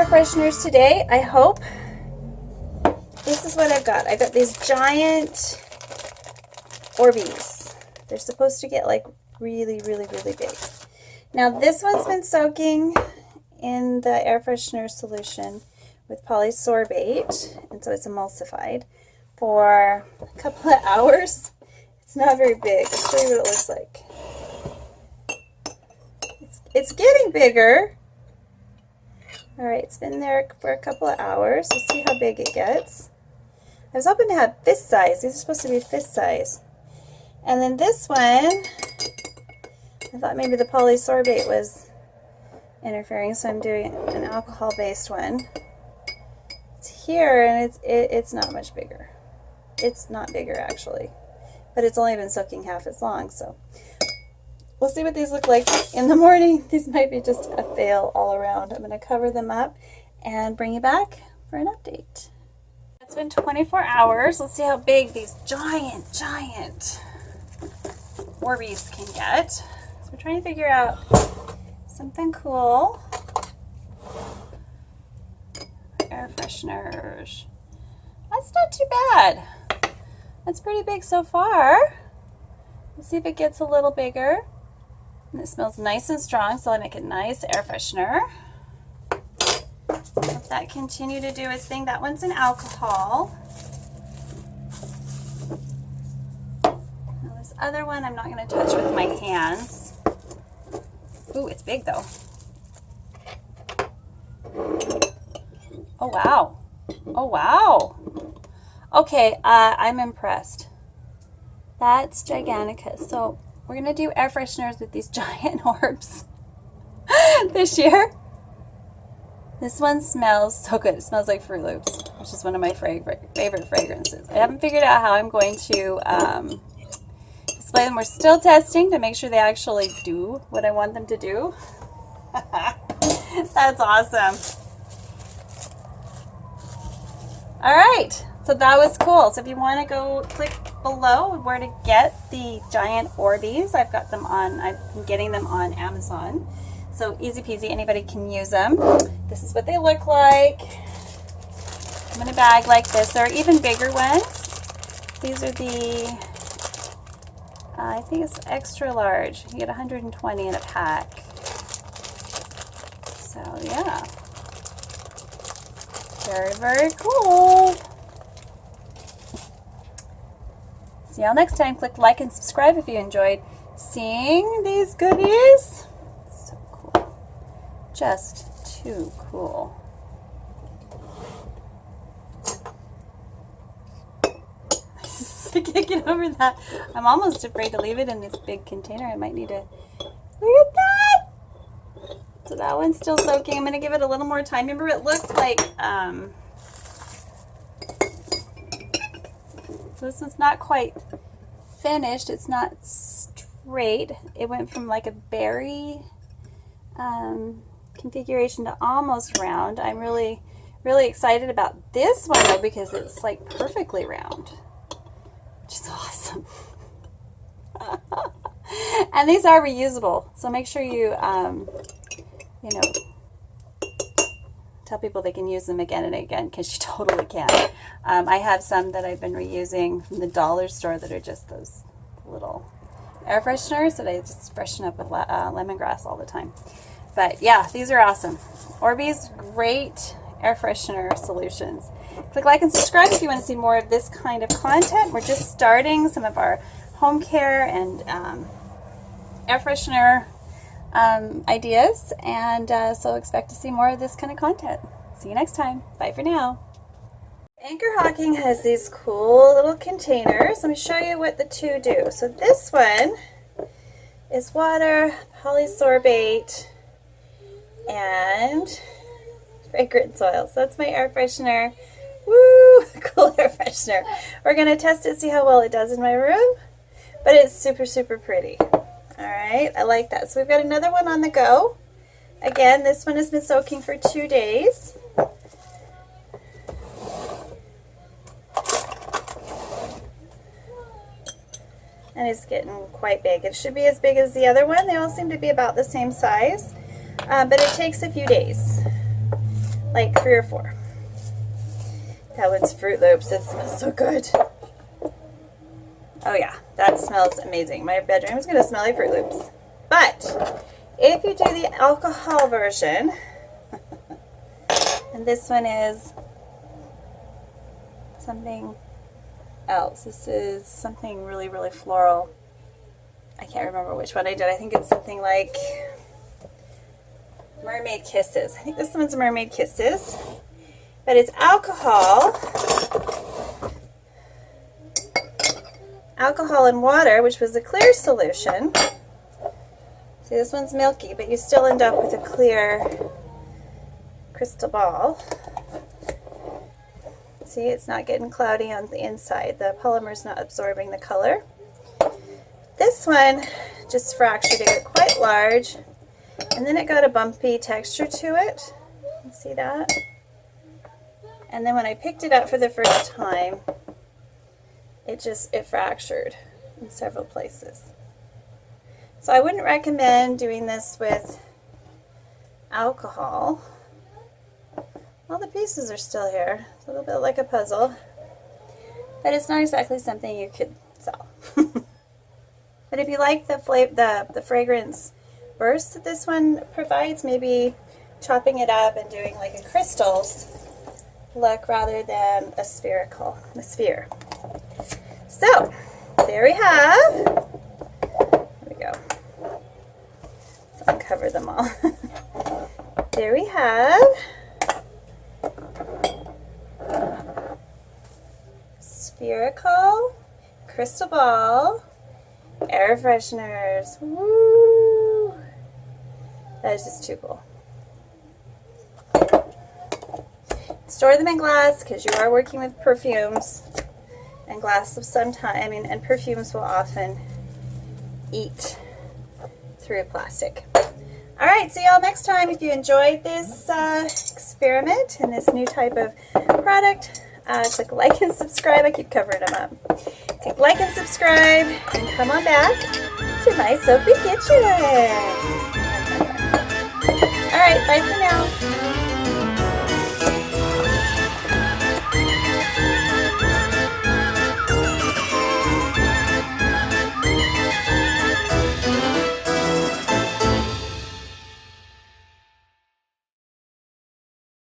air fresheners today. I hope. This is what I've got. I got these giant Orbeez. They're supposed to get like really, really, really big. Now this one's been soaking in the air freshener solution with polysorbate, and so it's emulsified for a couple of hours. It's not very big. I'll show you what it looks like. It's getting bigger. All right, it's been there for a couple of hours. Let's see how big it gets. I was hoping to have fist size. These are supposed to be fist size. And then this one, I thought maybe the polysorbate was interfering, so I'm doing an alcohol-based one. It's here, and it's not much bigger. It's not bigger, actually. But it's only been soaking half as long, so we'll see what these look like in the morning. These might be just a fail all around. I'm going to cover them up and bring you back for an update. It's been 24 hours. Let's see how big these giant Orbeez can get. So we're trying to figure out something cool. Air fresheners. That's not too bad. That's pretty big so far. Let's see if it gets a little bigger. And it smells nice and strong, so I'll make a nice air freshener. Let that continue to do its thing. That one's an alcohol. Now this other one I'm not going to touch with my hands. Ooh, it's big though. Oh wow. Oh wow. Okay, I'm impressed. That's Giganticus. So we're going to do air fresheners with these giant orbs this year. This one smells so good. It smells like Fruit Loops, which is one of my favorite fragrances. I haven't figured out how I'm going to display them. We're still testing to make sure they actually do what I want them to do. That's awesome. All right, so that was cool. So if you want to go click below where to get the giant Orbeez, I've got them on, I've been getting them on Amazon. So easy peasy, anybody can use them. This is what they look like. I'm in a bag like this. There are even bigger ones. These are the, I think it's extra large. You get 120 in a pack. So yeah. Very, very cool. See y'all next time. Click like and subscribe if you enjoyed seeing these goodies. So cool. Just too cool. I can't get over that. I'm almost afraid to leave it in this big container. I might need to. Look at that! So that one's still soaking. I'm going to give it a little more time. Remember, it looked like, so this one's not quite finished. It's not straight. It went from like a berry configuration to almost round. I'm really, really excited about this one though, because it's like perfectly round, which is awesome. And these are reusable. So make sure you, you know, tell people they can use them again and again, because you totally can. I have some that I've been reusing from the dollar store that are just those little air fresheners that I just freshen up with lemongrass all the time. But yeah, these are awesome. Orbeez, great air freshener solutions. Click like and subscribe if you want to see more of this kind of content. We're just starting some of our home care and air freshener ideas, and so expect to see more of this kind of content. See you next time. Bye for now. Anchor Hawking has these cool little containers. Let me show you what the two do. So this one is water, polysorbate, and fragrance oil. So that's my air freshener. Woo! Cool air freshener. We're going to test it, see how well it does in my room, but it's super, super pretty. All right, I like that. So we've got another one on the go. Again, this one has been soaking for 2 days. And it's getting quite big. It should be as big as the other one. They all seem to be about the same size, but it takes a few days. like 3 or 4. That one's Fruit Loops. It smells so good. Oh yeah, that smells amazing. My bedroom is going to smell like Fruit Loops. But if you do the alcohol version, and this one is something else. This is something really, really floral. I can't remember which one I did. I think it's something like Mermaid Kisses. I think this one's Mermaid Kisses. But it's alcohol and water, which was a clear solution. See, this one's milky, but you still end up with a clear crystal ball. See, it's not getting cloudy on the inside. The polymer's not absorbing the color. This one just fractured. It got quite large, and then it got a bumpy texture to it. You see that? And then when I picked it up for the first time, it fractured in several places. So I wouldn't recommend doing this with alcohol. All the pieces are still here. It's a little bit like a puzzle, but it's not exactly something you could sell. But if you like the fragrance burst that this one provides, maybe chopping it up and doing like a crystals look rather than a sphere. So there we have. There we go. Let's uncover them all. There we have spherical crystal ball air fresheners. Woo! That is just too cool. Store them in glass because you are working with perfumes, and glass of some time, and perfumes will often eat through plastic. All right, see y'all next time. If you enjoyed this experiment and this new type of product, click like and subscribe. I keep covering them up. Click like and subscribe, and come on back to my soapy kitchen. All right, bye for now.